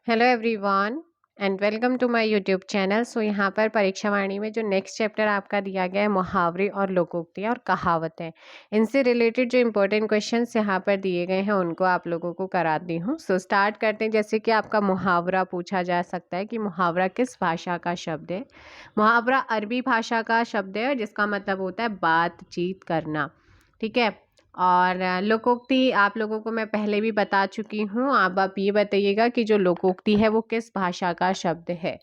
Hello everyone and welcome to my YouTube channel. यहाँ पर परीक्षा वाणी में जो नेक्स्ट चैप्टर आपका दिया गया है मुहावरे और लोकोक्तियाँ और कहावतें, इनसे रिलेटेड जो इम्पोर्टेंट क्वेश्चंस यहाँ पर दिए गए हैं उनको आप लोगों को कराती हूँ। स्टार्ट करते हैं। जैसे कि आपका मुहावरा पूछा जा सकता है कि मुहावरा किस भाषा का शब्द है। मुहावरा अरबी भाषा का शब्द है जिसका मतलब होता है बातचीत करना। ठीक है। और लोकोक्ति आप लोगों को मैं पहले भी बता चुकी हूँ। आप ये बताइएगा कि जो लोकोक्ति है वो किस भाषा का शब्द है।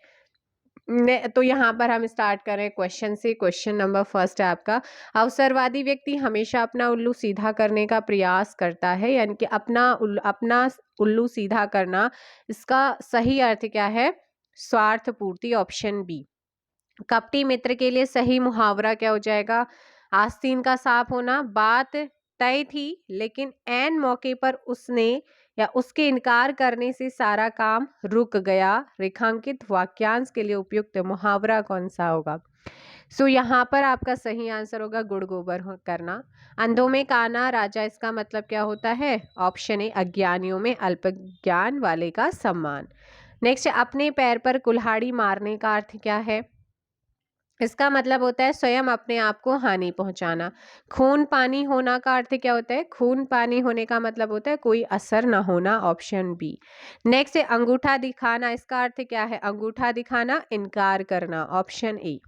तो यहाँ पर हम स्टार्ट करें क्वेश्चन से। क्वेश्चन नंबर फर्स्ट है आपका, अवसरवादी व्यक्ति हमेशा अपना उल्लू सीधा करने का प्रयास करता है, यानी कि अपना उल्लू सीधा करना, इसका सही अर्थ क्या है? स्वार्थ पूर्ति, ऑप्शन बी। कपटी मित्र के लिए सही मुहावरा क्या हो जाएगा? आस्तीन का साफ होना। बात तय थी लेकिन ऐन मौके पर उसने या उसके इनकार करने से सारा काम रुक गया। रेखांकित वाक्यांश के लिए उपयुक्त मुहावरा कौन सा होगा? यहाँ पर आपका सही आंसर होगा गुड़ गोबर करना। अंधों में काना राजा, इसका मतलब क्या होता है? ऑप्शन ए, अज्ञानियों में अल्प ज्ञान वाले का सम्मान। नेक्स्ट, अपने पैर पर कुल्हाड़ी मारने का अर्थ क्या है? इसका मतलब होता है स्वयं अपने आप को हानि पहुंचाना। खून पानी होना का अर्थ क्या होता है? खून पानी होने का मतलब होता है कोई असर ना होना, ऑप्शन बी। नेक्स्ट है अंगूठा दिखाना, इसका अर्थ क्या है? अंगूठा दिखाना, इनकार करना, ऑप्शन ए।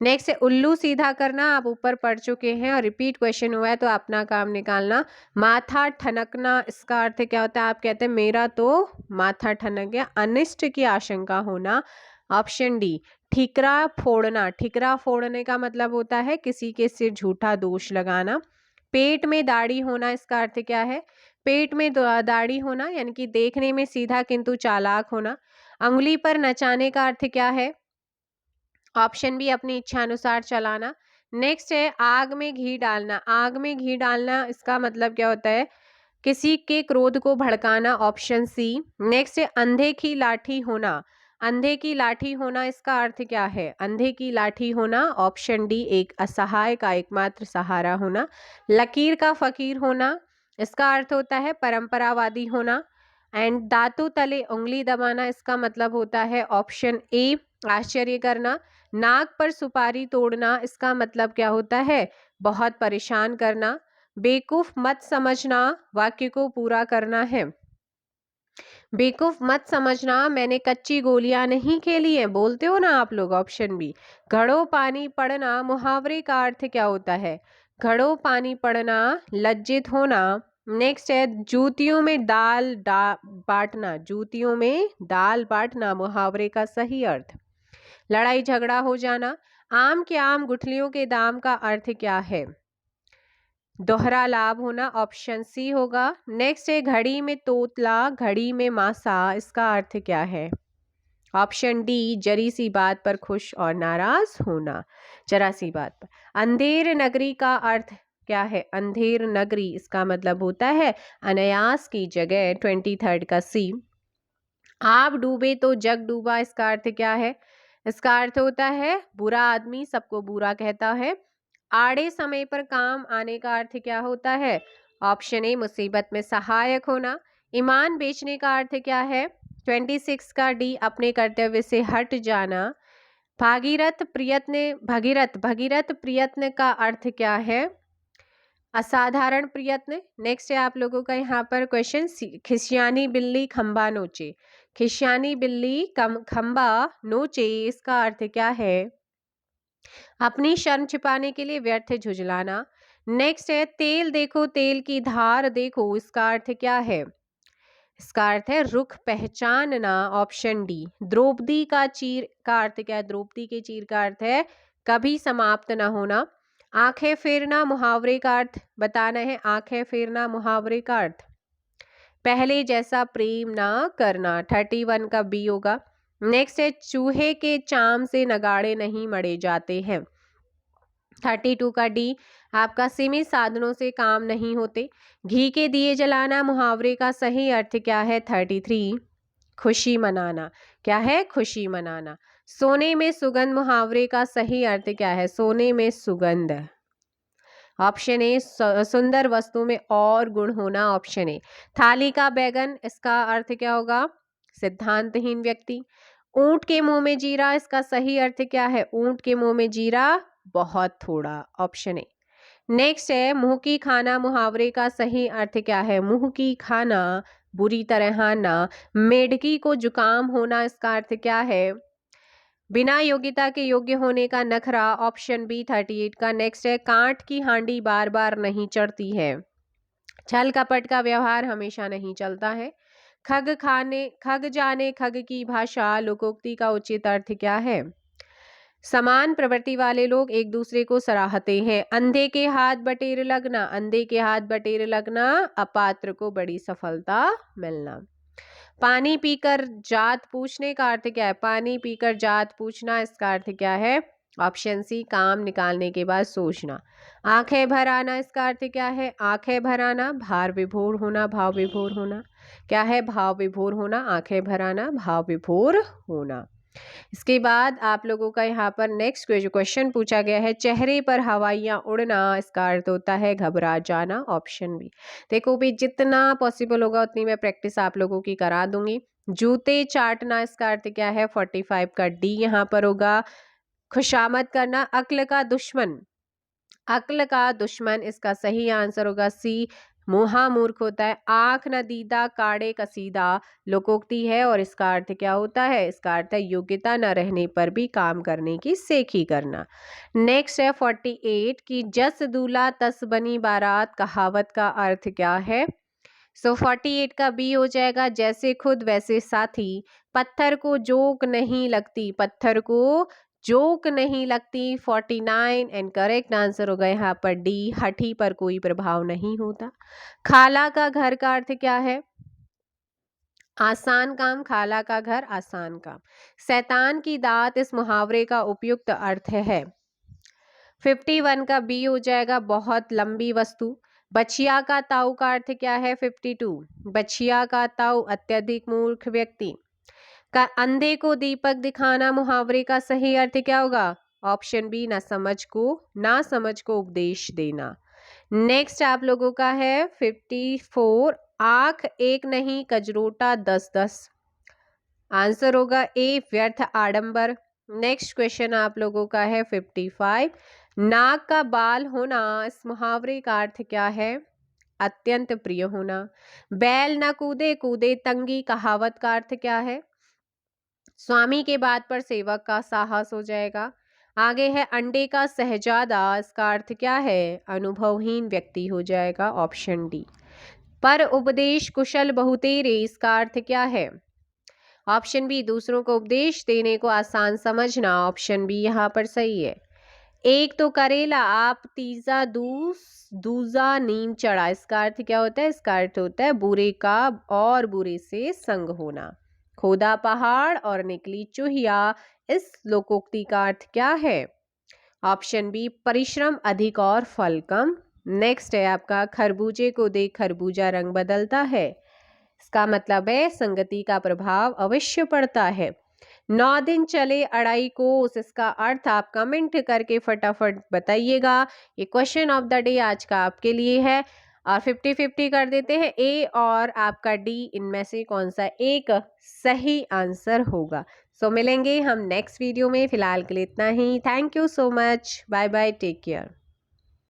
नेक्स्ट है उल्लू सीधा करना, आप ऊपर पढ़ चुके हैं और रिपीट क्वेश्चन हुआ है तो अपना काम निकालना। माथा ठनकना, इसका अर्थ क्या होता है? आप कहते हैं मेरा तो माथा ठनक गया, अनिष्ट की आशंका होना, ऑप्शन डी। ठिकरा फोड़ना, ठिकरा फोड़ने का मतलब होता है किसी के सिर झूठा दोष लगाना। पेट में दाढ़ी होना, इसका अर्थ क्या है? पेट में दाढ़ी होना यानी कि देखने में सीधा किंतु चालाक होना। अंगुली पर नचाने का अर्थ क्या है? ऑप्शन बी, अपनी इच्छा अनुसार चलाना। नेक्स्ट है आग में घी डालना, आग में घी डालना इसका मतलब क्या होता है? किसी के क्रोध को भड़काना, ऑप्शन सी। नेक्स्ट है अंधे की लाठी होना, अंधे की लाठी होना इसका अर्थ क्या है? अंधे की लाठी होना, ऑप्शन डी, एक असहाय का एकमात्र सहारा होना। लकीर का फकीर होना, इसका अर्थ होता है परंपरावादी होना। एंड दांतों तले उंगली दबाना, इसका मतलब होता है ऑप्शन ए, आश्चर्य करना। नाक पर सुपारी तोड़ना, इसका मतलब क्या होता है? बहुत परेशान करना। बेवकूफ मत समझना, वाक्य को पूरा करना है। बेवकूफ मत समझना, मैंने कच्ची गोलियां नहीं खेली हैं, बोलते हो ना आप लोग, ऑप्शन बी। घड़ों पानी पड़ना, मुहावरे का अर्थ क्या होता है? घड़ों पानी पड़ना, लज्जित होना। नेक्स्ट है जूतियों में बांटना, जूतियों में दाल बांटना, मुहावरे का सही अर्थ। लड़ाई झगड़ा हो जाना। आम के आम गुठलियों के दाम का अर्थ क्या है? दोहरा लाभ होना, ऑप्शन सी होगा। नेक्स्ट है घड़ी में तोतला, घड़ी में मासा, इसका अर्थ क्या है? ऑप्शन डी, जरी सी बात पर खुश और नाराज होना, जरा सी बात पर। अंधेर नगरी का अर्थ क्या है? अंधेर नगरी इसका मतलब होता है अनायास की जगह, 23 का सी। आप डूबे तो जग डूबा, इसका अर्थ क्या है? इसका अर्थ होता है बुरा आदमी सबको बुरा कहता है। आड़े समय पर काम आने का अर्थ क्या होता है? ऑप्शन ए, मुसीबत में सहायक होना। ईमान बेचने का अर्थ क्या है? 26 का डी, अपने कर्तव्य से हट जाना। भगीरथ प्रयत्न का अर्थ क्या है? असाधारण प्रयत्न। नेक्स्ट है आप लोगों का यहाँ पर क्वेश्चन, खिसियानी बिल्ली खंबा नोचे, खिसियानी बिल्ली खंबा नोचे, इसका अर्थ क्या है? अपनी शर्म छिपाने के लिए व्यर्थ झुझलाना। नेक्स्ट है तेल देखो तेल की धार देखो, इसका अर्थ क्या है? इसका अर्थ है रुख पहचानना, ऑप्शन डी। द्रौपदी का चीर का अर्थ क्या है? द्रौपदी के चीर का अर्थ है कभी समाप्त ना होना। आंखें फेरना, मुहावरे का अर्थ बताना है। आंखें फेरना मुहावरे का अर्थ पहले जैसा प्रेम ना करना, 31 का बी होगा। नेक्स्ट है चूहे के चाम से नगाड़े नहीं मढ़े जाते हैं, 32 का डी। आपका सीमित साधनों से काम नहीं होते। घी के दिए जलाना, मुहावरे का सही अर्थ क्या है? 33, खुशी मनाना। क्या है? खुशी मनाना। सोने में सुगंध, मुहावरे का सही अर्थ क्या है? सोने में सुगंध, ऑप्शन ए। सुंदर वस्तु में और गुण होना, ऑप्शन ए। थाली का बैगन, इसका अर्थ क्या होगा? सिद्धांतहीन व्यक्ति। ऊंट के मुंह में जीरा, इसका सही अर्थ क्या है? ऊंट के मुंह में जीरा बहुत थोड़ा, ऑप्शन ए। नेक्स्ट है मुंह की खाना मुहावरे का सही अर्थ क्या है? मुंह की खाना, बुरी तरह ना। मेढकी को जुकाम होना, इसका अर्थ क्या है? बिना योग्यता के योग्य होने का नखरा, ऑप्शन बी 38 का। नेक्स्ट है कांट की हांडी बार बार नहीं चढ़ती है। छल कपट का व्यवहार हमेशा नहीं चलता है। खग जाने खग की भाषा, लोकोक्ति का उचित अर्थ क्या है? समान प्रवृत्ति वाले लोग एक दूसरे को सराहते हैं। अंधे के हाथ बटेर लगना, अंधे के हाथ बटेर लगना, अपात्र को बड़ी सफलता मिलना। पानी पीकर जात पूछने का अर्थ क्या है? पानी पीकर जात पूछना, इसका अर्थ क्या है? ऑप्शन सी काम निकालने के बाद सोचना। आंखें भर आना, इसका अर्थ क्या है? आंखें भर आना, भार विभोर होना, भाव विभोर होना। क्या है? भाव विभोर होना। आंखें भर आना, भाव विभोर होना। इसके बाद आप लोगों का यहाँ पर नेक्स्ट जो क्वेश्चन पूछा गया है, चेहरे पर हवाइयाँ उड़ना, इसका अर्थ होता है घबरा जाना, ऑप्शन बी। देखो भी जितना पॉसिबल होगा उतनी मैं प्रैक्टिस आप लोगों की करा दूंगी। जूते चाटना, इसका अर्थ क्या है? 45 का डी यहाँ पर होगा। खुशामद करना, अक्ल का दुश्मन, अक्ल का दुश्मन, इसका सही आंसर होगा सी। मुहा मूर्ख होता है। आंख न दीदा काड़े कसीदा, लोकोक्ति है और इसका अर्थ क्या होता है? इसका अर्थ है योग्यता न रहने पर भी काम करने की सेखी करना। नेक्स्ट है 48 की जस दूल्हा तस बनी बारात, कहावत का अर्थ क्या है? 48 का बी हो जाएगा, जैसे खुद वैसे साथी। पत्थर को जोक नहीं लगती, पत्थर को जोक नहीं लगती, 49 एंड करेक्ट आंसर होगा यहाँ पर डी, हठी पर कोई प्रभाव नहीं होता। खाला का घर का अर्थ क्या है? आसान काम, खाला का घर आसान काम। शैतान की दात, इस मुहावरे का उपयुक्त अर्थ है। 51 का बी हो जाएगा, बहुत लंबी वस्तु। बछिया का ताऊ का अर्थ क्या है? 52, बछिया का ताऊ अत्यधिक मूर्ख व्यक्ति। का अंधे को दीपक दिखाना, मुहावरे का सही अर्थ क्या होगा? ऑप्शन बी ना समझ को उपदेश देना। नेक्स्ट आप लोगों का है 54, आंख एक नहीं कजरोटा 10-10, आंसर होगा ए व्यर्थ आडंबर। नेक्स्ट क्वेश्चन आप लोगों का है 55, नाक का बाल होना, इस मुहावरे का अर्थ क्या है? अत्यंत प्रिय होना। बैल न कूदे कूदे तंगी, कहावत का अर्थ क्या है? स्वामी के बात पर सेवक का साहस हो जाएगा। आगे है अंडे का सहजादा, इसका अर्थ क्या है? अनुभवहीन व्यक्ति हो जाएगा, ऑप्शन डी। पर उपदेश कुशल बहुतेरे, इसका अर्थ क्या है? ऑप्शन बी दूसरों को उपदेश देने को आसान समझना, ऑप्शन बी यहाँ पर सही है। एक तो करेला आप तीजा दूजा नीम चढ़ा, इसका अर्थ क्या होता है? इसका अर्थ होता है बुरे का और बुरे से संग होना। खोदा पहाड़ और निकली चूहिया, इस लोकोक्ति का अर्थ क्या है? ऑप्शन बी परिश्रम अधिक और फल कम। नेक्स्ट है आपका खरबूजे को देख खरबूजा रंग बदलता है, इसका मतलब है संगति का प्रभाव अवश्य पड़ता है। 9 दिन चले अड़ाई कोस, इसका अर्थ आप कमेंट करके फटाफट बताइएगा। ये क्वेश्चन ऑफ द डे आज का आपके लिए है और 50-50 कर देते हैं, ए और आपका डी, इनमें से कौन सा एक सही आंसर होगा। सो मिलेंगे हम नेक्स्ट वीडियो में, फिलहाल के लिए इतना ही। Thank you so much, bye bye, take care.